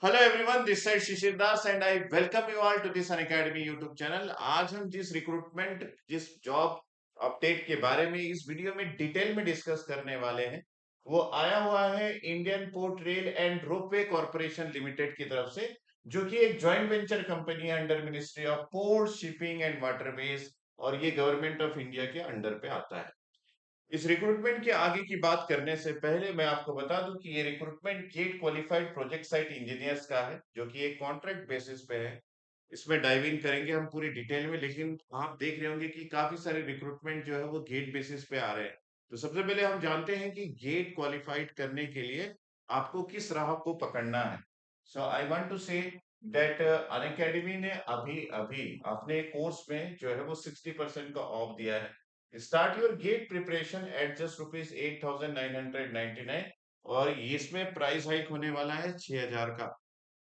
Hello everyone, this side Shishir Das and I welcome you all to this Unacademy YouTube channel. आज हम जिस job update के बारे में इस वीडियो में डिटेल में डिस्कस करने वाले हैं, वो आया हुआ है Indian port rail and ropeway corporation limited की तरफ से, जो कि एक जॉइंट वेंचर कंपनी है under ministry of port shipping and waterways, और ये गवर्नमेंट ऑफ इंडिया के अंडर पे आता है। इस रिक्रूटमेंट के आगे की बात करने से पहले मैं आपको बता दूं कि ये recruitment GATE qualified project site engineers का है, जो कि एक कॉन्ट्रैक्ट बेसिस पे है। इसमें डाइव इन करेंगे हम पूरी डिटेल में, लेकिन आप देख रहे होंगे कि काफी सारे रिक्रूटमेंट जो है वो गेट बेसिस पे आ रहे हैं। तो सबसे पहले हम जानते हैं कि गेट क्वालिफाइड करने के लिए आपको किस राह को पकड़ना है। So I want to say that Unacademy ने अभी अभी अपने कोर्स में जो है वो 60% का ऑफ दिया है। Start your GATE preparation at just rupees 8,999, और इसमें प्राइस हाइक होने वाला है 6,000 का।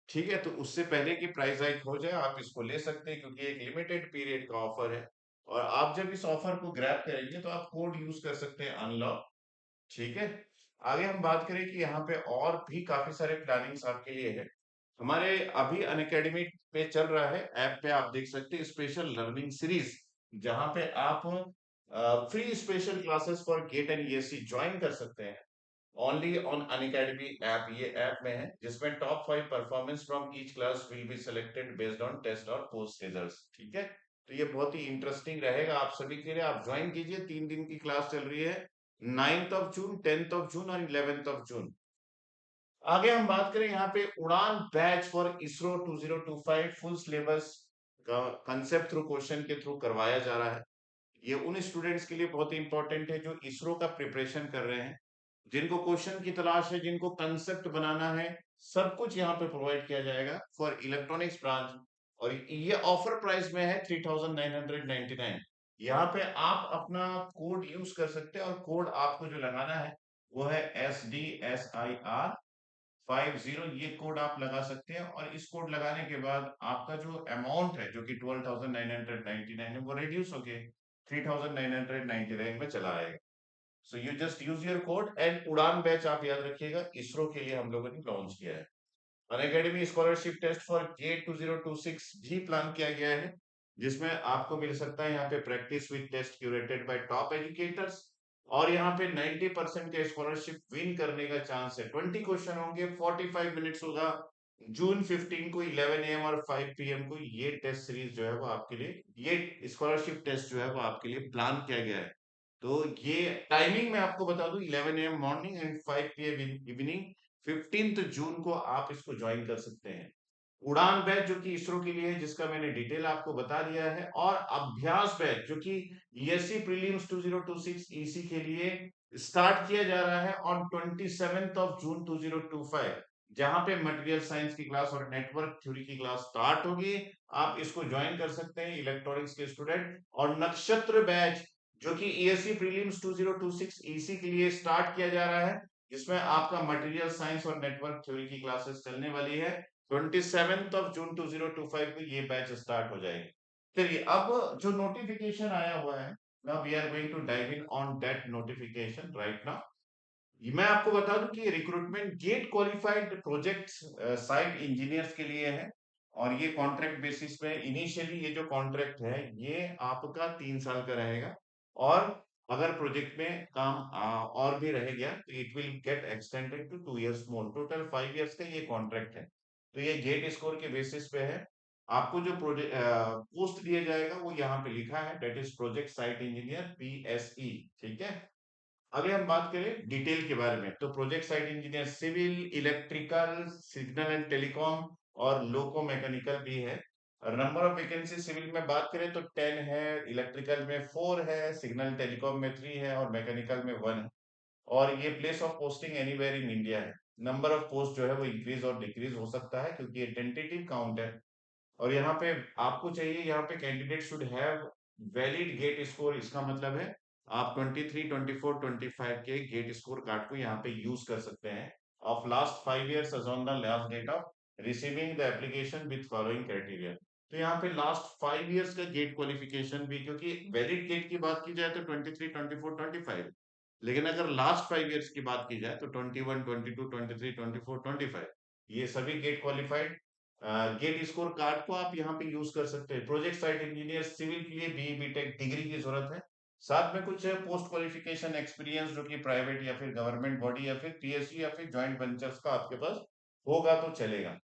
ठीक है, तो उससे पहले कि प्राइस हाइक हो जाए आप इसको ले सकते हैं, क्योंकि एक लिमिटेड पीरियड का ऑफर है। और आप जब इस ऑफर को ग्रैब करेंगे तो आप कोड यूज कर सकते हैं अनलॉक। ठीक है, आगे हम बात करें कि यहाँ पे और भी काफी सारे प्लानिंग्स आपके लिए है। हमारे अभी अनअकैडमी पे चल रहा है, ऐप पे आप देख सकते हैं स्पेशल लर्निंग सीरीज, जहाँ पे आप free special classes for GATE and ESC join कर सकते हैं ओनली ऑन अनअकैडमी ऐप। ये ऐप में है, जिसमें top 5 performance from each class will be selected based on test और पोस्ट रिजल्ट्स। ठीक है, तो ये बहुत ही इंटरेस्टिंग रहेगा आप सभी के लिए। आप ज्वाइन कीजिए, 3 दिन की क्लास चल रही है, 9th of June, 10th of June और 11th ऑफ जून। आगे हम बात करें यहाँ पे उड़ान batch for ISRO 2025 full syllabus का कंसेप्ट थ्रू क्वेश्चन के थ्रू करवाया जा रहा है। ये उन स्टूडेंट्स के लिए बहुत ही इंपॉर्टेंट है जो इसरो का प्रिपरेशन कर रहे हैं, जिनको क्वेश्चन की तलाश है, जिनको कंसेप्ट बनाना है। सब कुछ यहाँ पे प्रोवाइड किया जाएगा फॉर इलेक्ट्रॉनिक्स ब्रांच। और ये ऑफर प्राइस में है 3,999। यहाँ पे आप अपना कोड यूज कर सकते हैं, और कोड आपको जो लगाना है वो है SDSIR 50। ये कोड आप लगा सकते हैं, और इस कोड लगाने के बाद आपका जो अमाउंट है, जो कि 12,999 है, वो रिड्यूस होके 3,999 में चला आएगा। So you just use your code and उड़ान बैच आप याद रखिएगा, इसरो के लिए हम लोगों ने लॉन्च किया है। Unacademy scholarship test for GATE 2026 भी प्लान किया गया है, जिसमें आपको मिल सकता है यहाँ पे practice with test curated by top educators. और यहाँ पे 90% का स्कॉलरशिप विन करने का चांस है। 20 क्वेश्चन होंगे, 45 मिनट्स होगा। जून 15 को 11 AM और 5 PM को ये टेस्ट सीरीज जो है वो आपके लिए, ये स्कॉलरशिप टेस्ट जो है वो आपके लिए प्लान किया गया है। तो ये टाइमिंग मैं आपको बता दूं, 11 AM morning and 5 PM evening. 15 जून को आप इसको ज्वाइन कर सकते हैं। उड़ान बैच जो कि इसरो के लिए है, जिसका मैंने डिटेल आपको बता दिया है, और अभ्यास बैच जो कि ईएससी प्रीलिम्स 2026 ईसी के लिए स्टार्ट किया जा रहा है ऑन 27th of June 2025, जहां पे मटेरियल साइंस की क्लास और नेटवर्क थ्योरी की क्लास स्टार्ट होगी। आप इसको ज्वाइन कर सकते हैं इलेक्ट्रॉनिक्स के स्टूडेंट। और नक्षत्र बैच जो कि ईएससी प्रीलिम्स 2026 ईसी के लिए स्टार्ट किया जा रहा है, जिसमें आपका मटेरियल साइंस और नेटवर्क थ्योरी की क्लासेस चलने वाली है। 27th of June 2025 को ये बैच स्टार्ट हो जाएगी। चलिए, अब जो नोटिफिकेशन आया हुआ है, now we are going to dive in on that notification right now. मैं आपको बता दूं कि recruitment GATE qualified project site engineers के लिए है, और ये कॉन्ट्रैक्ट बेसिस पे इनिशियली ये जो कॉन्ट्रैक्ट है ये आपका 3 साल का रहेगा। और अगर प्रोजेक्ट में काम और भी रह गया तो it will get extended to 2 years more. Total 5 years का ये कॉन्ट्रैक्ट है। तो ये गेट स्कोर के बेसिस पे है। आपको जो प्रोजेक्ट पोस्ट दिया जाएगा वो यहाँ पे लिखा है, that is project site engineer PSE। ठीक है, अगर हम बात करें डिटेल के बारे में, तो project site engineer civil, electrical, signal and telecom और लोको मैकेनिकल भी है। नंबर ऑफ वैकेंसी सिविल में बात करें तो 10 है, इलेक्ट्रिकल में 4 है, सिग्नल टेलीकॉम में 3 है, और मैकेनिकल में 1 है। और ये place of posting anywhere in India है। नंबर ऑफ पोस्ट जो है वो इंक्रीज और डिक्रीज हो सकता है, क्योंकि ये टेंटेटिव काउंट है। और यहाँ पे आपको चाहिए, यहाँ पे candidate should have valid GATE score. इसका मतलब है आप 23, 24, 25 के गेट स्कोर कार्ड को यहाँ पे यूज कर सकते हैं of last 5 years as on the last date of receiving the application with following criteria। तो यहाँ पे लास्ट 5 years का गेट क्वालिफिकेशन भी, क्योंकि वैलिड गेट की बात की जाए तो 23, 24, 25, लेकिन अगर लास्ट 5 years की बात की जाए तो 21, 22, 23, 24, 25। ये सभी GATE qualified. GATE score card को आप यहाँ पे यूज कर सकते हैं। प्रोजेक्ट साइट इंजीनियर सिविल के लिए बी बीटेक डिग्री की जरूरत है। साथ में कुछ पोस्ट क्वालिफिकेशन एक्सपीरियंस जो कि प्राइवेट या फिर गवर्नमेंट बॉडी या फिर पीएसयू या फिर जॉइंट वेंचर्स का आपके पास होगा तो चलेगा।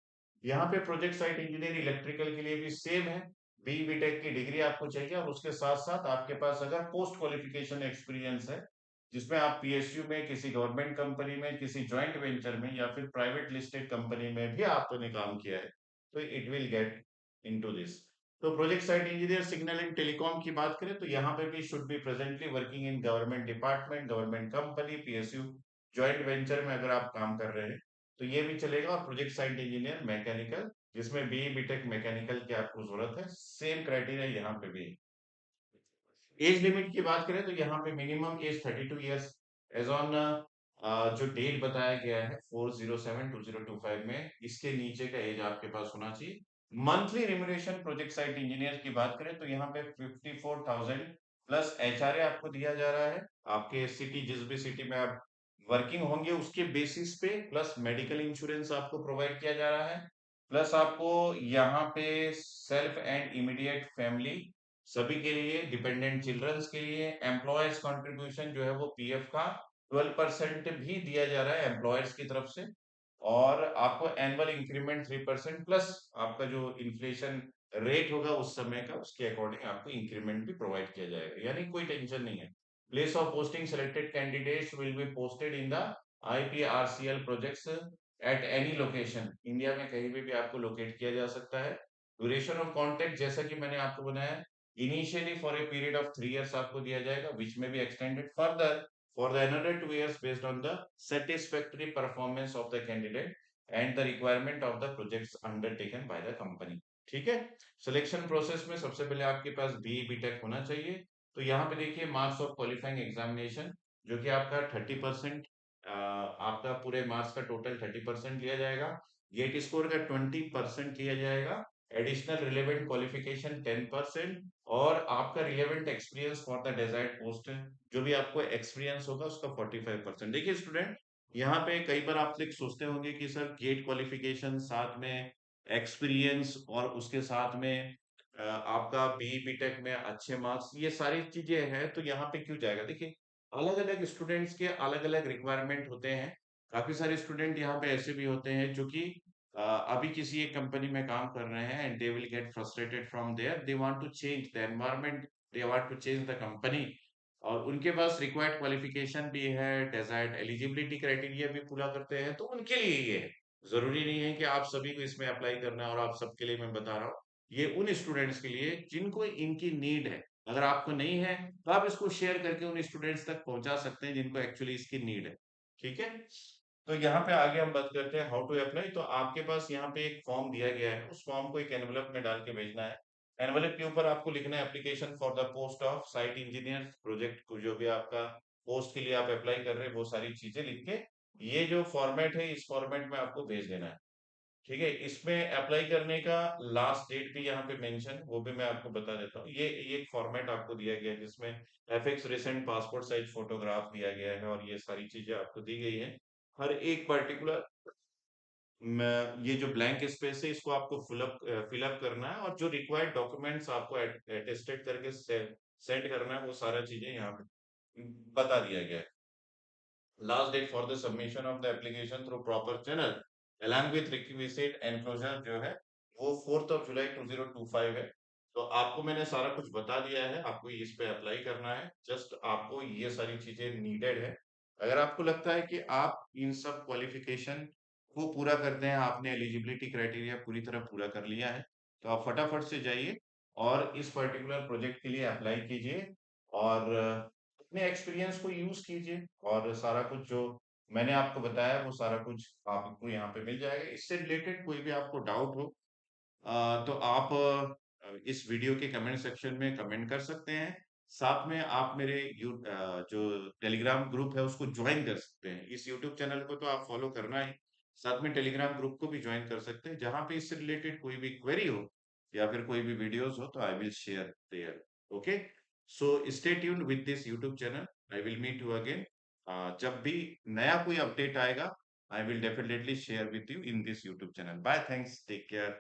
यहाँ पे प्रोजेक्ट साइट इंजीनियर इलेक्ट्रिकल के लिए भी सेम है। बी बीटेक की डिग्री आपको चाहिए और उसके साथ साथ आपके पास अगर पोस्ट क्वालिफिकेशन एक्सपीरियंस है जिसमें आप पीएसयू में, किसी गवर्नमेंट कंपनी में, किसी जॉइंट वेंचर में या फिर प्राइवेट लिस्टेड कंपनी में भी आपने काम किया है तो it will get into this. तो project site engineer signal and telecom की बात करें तो यहाँ पे भी should be presently working in government department, government company, PSU, joint venture में अगर आप काम कर रहे हैं तो ये भी चलेगा। और प्रोजेक्ट साइट इंजीनियर मैकेनिकल जिसमें बी बीटेक मैकेनिकल की आपको जरूरत है, सेम क्राइटेरिया यहाँ पे भी। एज लिमिट की बात करें तो यहाँ पे minimum age 32 years age on जो डेट बताया गया है 4/07/2025 में, इसके नीचे का एज आपके पास होना चाहिए। Monthly remuneration project site engineer की बात करें तो यहाँ पे 54,000 प्लस एचआरए आपको दिया जा रहा है। आपके सिटी, जिस भी सिटी में आप वर्किंग होंगे उसके बेसिस पे, प्लस मेडिकल इंश्योरेंस आपको प्रोवाइड किया जा रहा है। प्लस आपको यहाँ पे सेल्फ एंड इमीडिएट फैमिली सभी के लिए, डिपेंडेंट चिल्ड्रंस के लिए एम्प्लॉयर्स कंट्रीब्यूशन जो है वो पीएफ का 12% भी दिया जा रहा है एम्प्लॉयर्स की तरफ से। और आपको एनुअल इंक्रीमेंट 3% प्लस आपका जो इन्फ्लेशन रेट होगा उस समय का, उसके अकॉर्डिंग आपको इंक्रीमेंट भी प्रोवाइड किया जाएगा, यानी कोई टेंशन नहीं है। Place of posting selected candidates will be posted in the IPRCL projects at any location. India में कहीं भी आपको लोकेट किया जा सकता है। ड्यूरेशन ऑफ कॉन्ट्रैक्ट जैसा कि मैंने आपको बताया, initially for a period of 3 years आपको दिया जाएगा विच में be extended further for the another 2 years based on the satisfactory performance of the candidate and the requirement of the projects undertaken by the company। ठीक है। Selection process में सबसे पहले आपके पास बीई बीटेक होना चाहिए। तो यहाँ पे देखिए मार्क्स ऑफ क्वालिफाइंग एग्जामिनेशन जो कि आपका 30%, आपका पूरे मार्क्स का टोटल 30% लिया जाएगा। गेट स्कोर का 20% लिया जाएगा। एडिशनल रिलेवेंट क्वालिफिकेशन 10% और आपका relevant experience for the desired post जो भी आपको एक्सपीरियंस होगा उसका 45%। देखिए स्टूडेंट, यहाँ पे कई बार आप लोग सोचते होंगे कि सर गेट क्वालिफिकेशन साथ में एक्सपीरियंस और उसके साथ में आपका बी बीटेक में अच्छे मार्क्स, ये सारी चीजें हैं तो यहाँ पे क्यों जाएगा। देखिए अलग अलग स्टूडेंट्स के अलग अलग रिक्वायरमेंट होते हैं। काफी सारे स्टूडेंट यहाँ पे ऐसे भी होते हैं जो कि अभी किसी एक कंपनी में काम कर रहे हैं and they will get frustrated from there, they want to change the environment, they want to change the company. और उनके पास रिक्वायर्ड क्वालिफिकेशन भी है, डिजायर्ड एलिजिबिलिटी क्राइटेरिया भी पूरा करते हैं, तो उनके लिए ये है। जरूरी नहीं है कि आप सभी को इसमें अप्लाई करना है, और आप सबके लिए मैं बता रहा हूँ ये उन स्टूडेंट्स के लिए जिनको इनकी नीड है। अगर आपको नहीं है तो आप इसको शेयर करके उन स्टूडेंट्स तक पहुंचा सकते हैं जिनको एक्चुअली इसकी नीड है। ठीक है। तो यहाँ पे आगे हम बात करते हैं हाउ टू अप्लाई। तो आपके पास यहाँ पे एक फॉर्म दिया गया है, उस फॉर्म को एक एनवलप में डाल के भेजना है। एनवलप के ऊपर आपको लिखना है application for the post of site engineer project को, जो भी आपका पोस्ट के लिए आप अप्लाई कर रहे हैं वो सारी चीजें लिख के ये जो फॉर्मेट है इस फॉर्मेट में आपको भेज देना है। ठीक है। इसमें अप्लाई करने का लास्ट डेट भी यहाँ पे मेंशन, वो भी मैं आपको बता देता हूँ। ये एक फॉर्मेट आपको दिया गया है जिसमें FX recent passport size photograph दिया गया है और ये सारी चीजें आपको दी गई है। हर एक पर्टिकुलर ये जो ब्लैंक स्पेस है इसको आपको फिलअप करना है, और जो रिक्वायर्ड डॉक्यूमेंट्स आपको अटेस्टेड करके सेंड करना है वो सारा चीजें यहाँ पे बता दिया गया है। Last date for the submission of the application through proper channel along with requisite enclosure जो है वो 4 जुलाई 2025 है। तो आपको मैंने सारा कुछ बता दिया है, आपको इस पे अप्लाई करना है। जस्ट आपको ये सारी चीजें नीडेड है। अगर आपको लगता है कि आप इन सब क्वालिफिकेशन को पूरा करते हैं, आपने एलिजिबिलिटी क्राइटेरिया पूरी तरह पूरा कर लिया है, तो आप फटाफट से जाइए और इस पर्टिकुलर प्रोजेक्ट के लिए अप्लाई कीजिए और अपने एक्सपीरियंस को यूज कीजिए। और सारा कुछ जो मैंने आपको बताया वो सारा कुछ आपको यहाँ पे मिल जाएगा। इससे रिलेटेड कोई भी आपको डाउट हो तो आप इस वीडियो के कमेंट सेक्शन में कमेंट कर सकते हैं। साथ में आप मेरे जो टेलीग्राम ग्रुप है उसको ज्वाइन कर सकते हैं। इस यूट्यूब चैनल को तो आप फॉलो करना ही, साथ में टेलीग्राम ग्रुप को भी ज्वाइन कर सकते हैं, जहां पे इससे रिलेटेड कोई भी क्वेरी हो या फिर कोई भी वीडियोस हो तो I will share there. Okay, so stay tuned with this YouTube channel. I will meet you again. जब भी नया कोई अपडेट आएगा I will definitely share with you in this YouTube channel. Bye. Thanks. Take care.